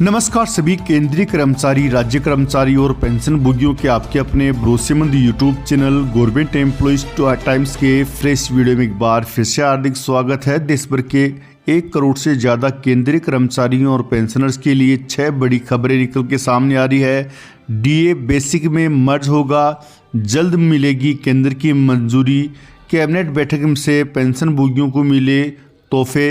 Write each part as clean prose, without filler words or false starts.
नमस्कार सभी केंद्रीय कर्मचारी, राज्य कर्मचारी और पेंशन भोगियों के आपके अपने भरोसेमंद YouTube channel government employees times के फ्रेश वीडियो में एक बार फिर से हार्दिक स्वागत है। देश भर के 1 करोड़ से ज़्यादा केंद्रीय कर्मचारियों और पेंशनर्स के लिए 6 बड़ी खबरें निकल के सामने आ रही है। डीए बेसिक में मर्ज होगा, जल्द मिलेगी केंद्र की मंजूरी, कैबिनेट बैठक से पेंशन भोगियों को मिले तोहफे,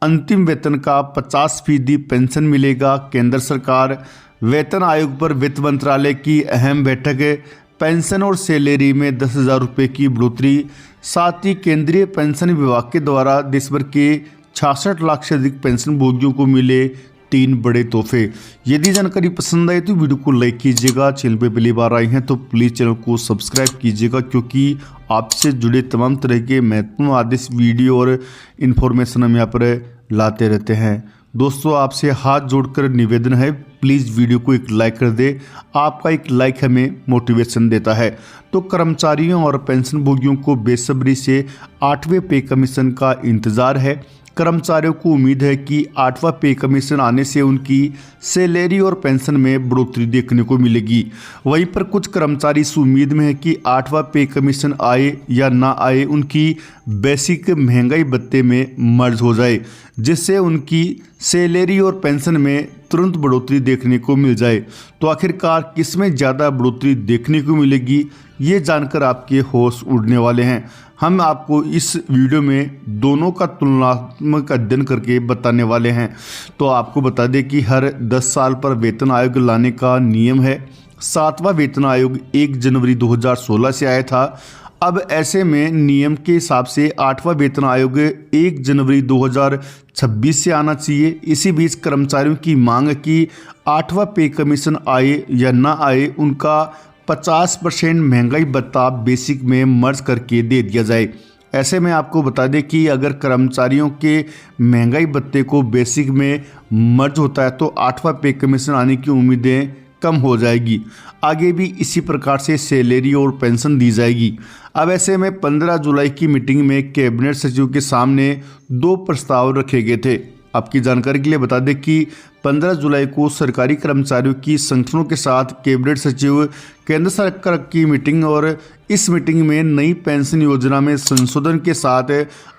अंतिम वेतन का 50% पेंशन मिलेगा। केंद्र सरकार वेतन आयोग पर वित्त मंत्रालय की अहम बैठक, पेंशन और सैलरी में 10,000 रुपये की बढ़ोतरी। साथ ही केंद्रीय पेंशन विभाग के द्वारा देश भर के 66 लाख से अधिक पेंशन भोगियों को मिले 3 बड़े तोहफे। यदि जानकारी पसंद आए तो वीडियो को लाइक कीजिएगा। चैनल पे पहली बार आए हैं तो प्लीज़ चैनल को सब्सक्राइब कीजिएगा, क्योंकि आपसे जुड़े तमाम तरह के महत्वपूर्ण आदेश, वीडियो और इन्फॉर्मेशन हम यहाँ पर लाते रहते हैं। दोस्तों, आपसे हाथ जोड़कर निवेदन है, प्लीज़ वीडियो को एक लाइक कर दे। आपका एक लाइक हमें मोटिवेशन देता है। तो कर्मचारियों और पेंशन भोगियों को बेसब्री से 8वें पे कमीशन का इंतज़ार है। कर्मचारियों को उम्मीद है कि 8वां पे कमीशन आने से उनकी सैलरी और पेंशन में बढ़ोतरी देखने को मिलेगी। वहीं पर कुछ कर्मचारी इस उम्मीद में है कि 8वां पे कमीशन आए या ना आए, उनकी बेसिक महंगाई भत्ते में मर्ज हो जाए, जिससे उनकी सैलरी और पेंशन में तुरंत बढ़ोतरी देखने को मिल जाए। तो आखिरकार किसमें ज़्यादा बढ़ोतरी देखने को मिलेगी, ये जानकर आपके होश उड़ने वाले हैं। हम आपको इस वीडियो में दोनों का तुलनात्मक अध्ययन करके बताने वाले हैं। तो आपको बता दें कि हर 10 साल पर वेतन आयोग लाने का नियम है। 7वां वेतन आयोग 1 जनवरी 2016 से आया था। अब ऐसे में नियम के हिसाब से 8वां वेतन आयोग 1 जनवरी 2026 से आना चाहिए। इसी बीच कर्मचारियों की मांग है कि 8वां पे कमीशन आए या ना आए, उनका 50% महंगाई भत्ता बेसिक में मर्ज करके दे दिया जाए। ऐसे में आपको बता दें कि अगर कर्मचारियों के महंगाई भत्ते को बेसिक में मर्ज होता है तो 8वां पे कमीशन आने की उम्मीदें कम हो जाएगी। आगे भी इसी प्रकार से सैलरी और पेंशन दी जाएगी। अब ऐसे में 15 जुलाई की मीटिंग में कैबिनेट सचिव के सामने 2 प्रस्ताव रखे गए थे। आपकी जानकारी के लिए बता दें कि 15 जुलाई को सरकारी कर्मचारियों की संगठनों के साथ कैबिनेट सचिव केंद्र सरकार की मीटिंग, और इस मीटिंग में नई पेंशन योजना में संशोधन के साथ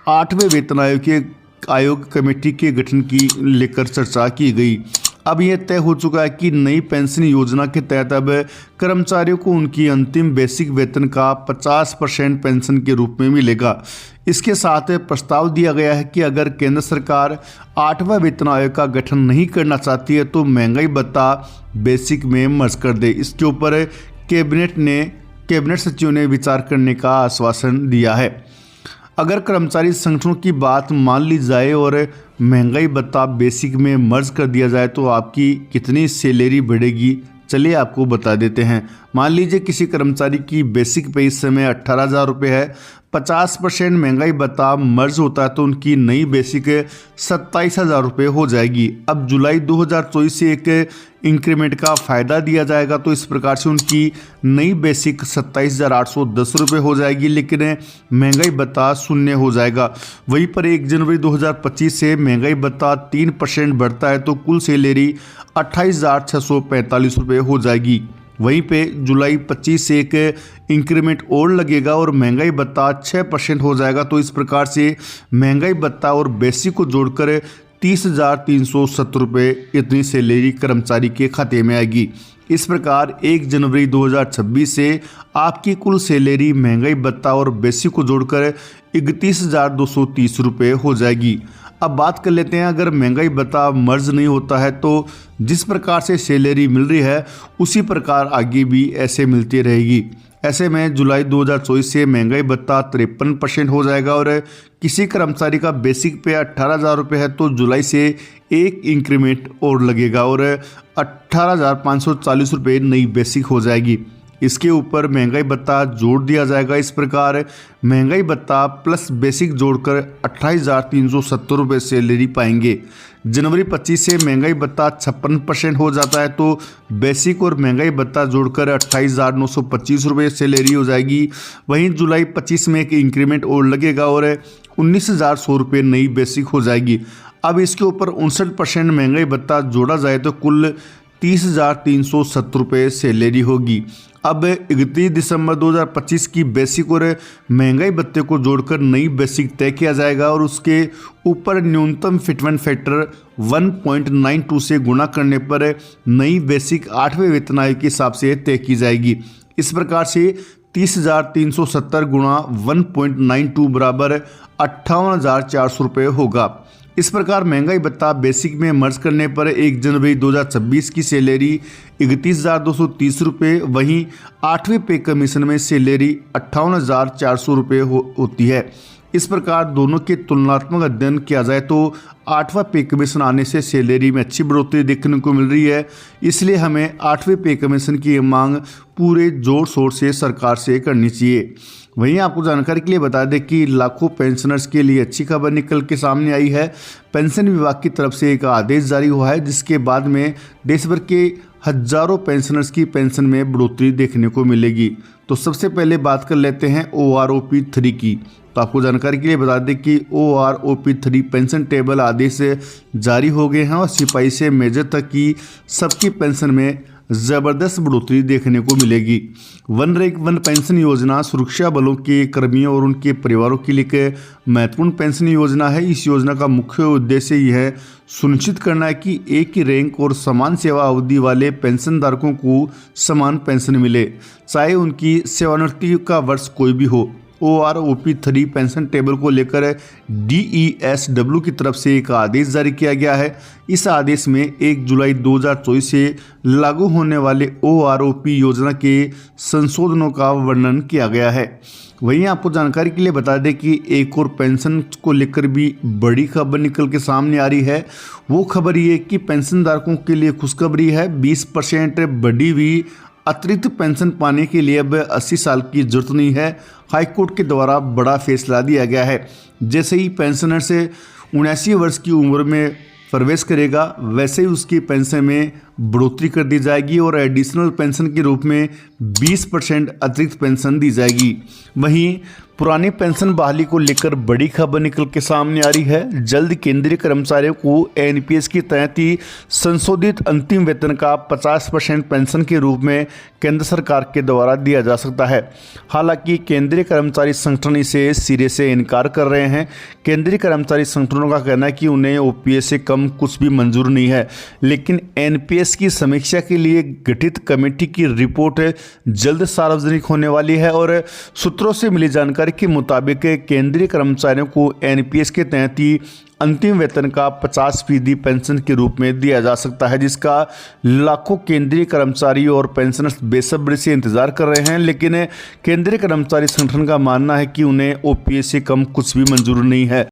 8वें वेतन आयोग कमेटी के गठन की लेकर चर्चा की गई। अब यह तय हो चुका है कि नई पेंशन योजना के तहत अब कर्मचारियों को उनकी अंतिम बेसिक वेतन का 50% पेंशन के रूप में मिलेगा। इसके साथ प्रस्ताव दिया गया है कि अगर केंद्र सरकार 8वां वेतन आयोग का गठन नहीं करना चाहती है तो महंगाई भत्ता बेसिक में मर्ज कर दे। इसके ऊपर कैबिनेट सचिव ने विचार करने का आश्वासन दिया है। अगर कर्मचारी संगठनों की बात मान ली जाए और महंगाई भत्ता बेसिक में मर्ज कर दिया जाए तो आपकी कितनी सैलरी बढ़ेगी, चलिए आपको बता देते हैं। मान लीजिए किसी कर्मचारी की बेसिक पे इस समय 18,000 रुपये है, 50% महंगाई भत्ता मर्ज होता है तो उनकी नई बेसिक 27,000 रुपये हो जाएगी। अब जुलाई 2024 से एक इंक्रीमेंट का फ़ायदा दिया जाएगा, तो इस प्रकार से उनकी नई बेसिक 27,810 रुपये हो जाएगी, लेकिन महंगाई भत्ता 0 हो जाएगा। वहीं पर 1 जनवरी 2025 से महंगाई भत्ता 3% बढ़ता है तो कुल सैलरी 28,645 रुपये हो जाएगी। वहीं पे जुलाई 25 से एक इंक्रीमेंट और लगेगा और महंगाई भत्ता 6% हो जाएगा, तो इस प्रकार से महंगाई भत्ता और बेसिक को जोड़कर 30,370 रुपये इतनी सैलरी कर्मचारी के खाते में आएगी। इस प्रकार 1 जनवरी 2026 से आपकी कुल सैलरी महंगाई भत्ता और बेसिक को जोड़कर 31,230 रुपये हो जाएगी। अब बात कर लेते हैं, अगर महंगाई भत्ता मर्ज नहीं होता है तो जिस प्रकार से सैलरी मिल रही है उसी प्रकार आगे भी ऐसे मिलती रहेगी। ऐसे में जुलाई 2024 से महंगाई भत्ता 53% हो जाएगा और किसी कर्मचारी का बेसिक पे 18,000 रुपये है तो जुलाई से एक इंक्रीमेंट और लगेगा और 18,540 रुपये नई बेसिक हो जाएगी। इसके ऊपर महंगाई भत्ता जोड़ दिया जाएगा। इस प्रकार महंगाई भत्ता प्लस बेसिक जोड़कर 28,370 रुपये सैलरी पाएंगे। जनवरी 25 से महंगाई भत्ता 56% हो जाता है तो बेसिक और महंगाई भत्ता जोड़कर 28,925 रुपये सैलरी हो जाएगी। वहीं जुलाई 25 में एक इंक्रीमेंट और लगेगा और 19,100 रुपये नई बेसिक हो जाएगी। अब इसके ऊपर 59% महंगाई भत्ता जोड़ा जाए तो कुल 30,370 रुपये सैलरी होगी। अब 31 दिसंबर 2025 की बेसिक और महंगाई भत्ते को जोड़कर नई बेसिक तय किया जाएगा और उसके ऊपर न्यूनतम फिटमेंट फैक्टर 1.92 से गुणा करने पर नई बेसिक 8वें वेतन आयोग के हिसाब से तय की जाएगी। इस प्रकार से 30,370 गुणा 1.92 बराबर 58,400 रुपये होगा। इस प्रकार महंगाई भत्ता बेसिक में मर्ज करने पर 1 जनवरी 2026 की सैलरी 31,230 रुपये, वहीं 8वें पे कमीशन में सैलरी 58,400 रुपये होती है। इस प्रकार दोनों के तुलनात्मक अध्ययन किया जाए तो 8वां पे कमीशन आने से सैलरी में अच्छी बढ़ोतरी देखने को मिल रही है। इसलिए हमें 8वें पे कमीशन की मांग पूरे जोर शोर से सरकार से करनी चाहिए। वहीं आपको जानकारी के लिए बता दें कि लाखों पेंशनर्स के लिए अच्छी खबर निकल के सामने आई है। पेंशन विभाग की तरफ से एक आदेश जारी हुआ है जिसके बाद में देश भर के हजारों पेंशनर्स की पेंशन में बढ़ोतरी देखने को मिलेगी। तो सबसे पहले बात कर लेते हैं OROP 3 की। तो आपको जानकारी के लिए बता दें कि OROP 3 पेंशन टेबल आदेश जारी हो गए हैं और सिपाही से मेजर तक की सबकी पेंशन में ज़बरदस्त बढ़ोतरी देखने को मिलेगी। वन रैंक वन पेंशन योजना सुरक्षा बलों के कर्मियों और उनके परिवारों के लिए एक महत्वपूर्ण पेंशन योजना है। इस योजना का मुख्य उद्देश्य यह सुनिश्चित करना है कि एक ही रैंक और समान सेवा अवधि वाले पेंशनधारकों को समान पेंशन मिले, चाहे उनकी सेवानिवृत्ति का वर्ष कोई भी हो। OROP 3 पेंशन टेबल को लेकर DESW की तरफ से एक आदेश जारी किया गया है। इस आदेश में 1 जुलाई 2024 से लागू होने वाले OROP योजना के संशोधनों का वर्णन किया गया है। वहीं आपको जानकारी के लिए बता दें कि एक और पेंशन को लेकर भी बड़ी खबर निकल के सामने आ रही है। वो खबर ये कि पेंशनधारकों के लिए खुशखबरी है। 20% बढ़ी हुई अतिरिक्त पेंशन पाने के लिए अब 80 साल की जरूरत नहीं है। हाईकोर्ट के द्वारा बड़ा फैसला दिया गया है। जैसे ही पेंशनर से 79 वर्ष की उम्र में प्रवेश करेगा वैसे ही उसकी पेंशन में बढ़ोतरी कर दी जाएगी और एडिशनल पेंशन के रूप में 20% अतिरिक्त पेंशन दी जाएगी। वहीं पुरानी पेंशन बहाली को लेकर बड़ी खबर निकल के सामने आ रही है। जल्द केंद्रीय कर्मचारियों को NPS के तहत ही संशोधित अंतिम वेतन का 50% पेंशन के रूप में केंद्र सरकार के द्वारा दिया जा सकता है। हालांकि केंद्रीय कर्मचारी संगठन इसे सिरे से इनकार कर रहे हैं। केंद्रीय कर्मचारी संगठनों का कहना है कि उन्हें OPS से कम कुछ भी मंजूर नहीं है, लेकिन NPS की समीक्षा के लिए गठित कमेटी की रिपोर्ट जल्द सार्वजनिक होने वाली है और सूत्रों से मिली जानकारी के मुताबिक केंद्रीय कर्मचारियों को NPS के तहत ही अंतिम वेतन का 50% पेंशन के रूप में दिया जा सकता है, जिसका लाखों केंद्रीय कर्मचारी और पेंशनर्स बेसब्री से इंतजार कर रहे हैं। लेकिन केंद्रीय कर्मचारी संगठन का मानना है कि उन्हें OPS से कम कुछ भी मंजूर नहीं है।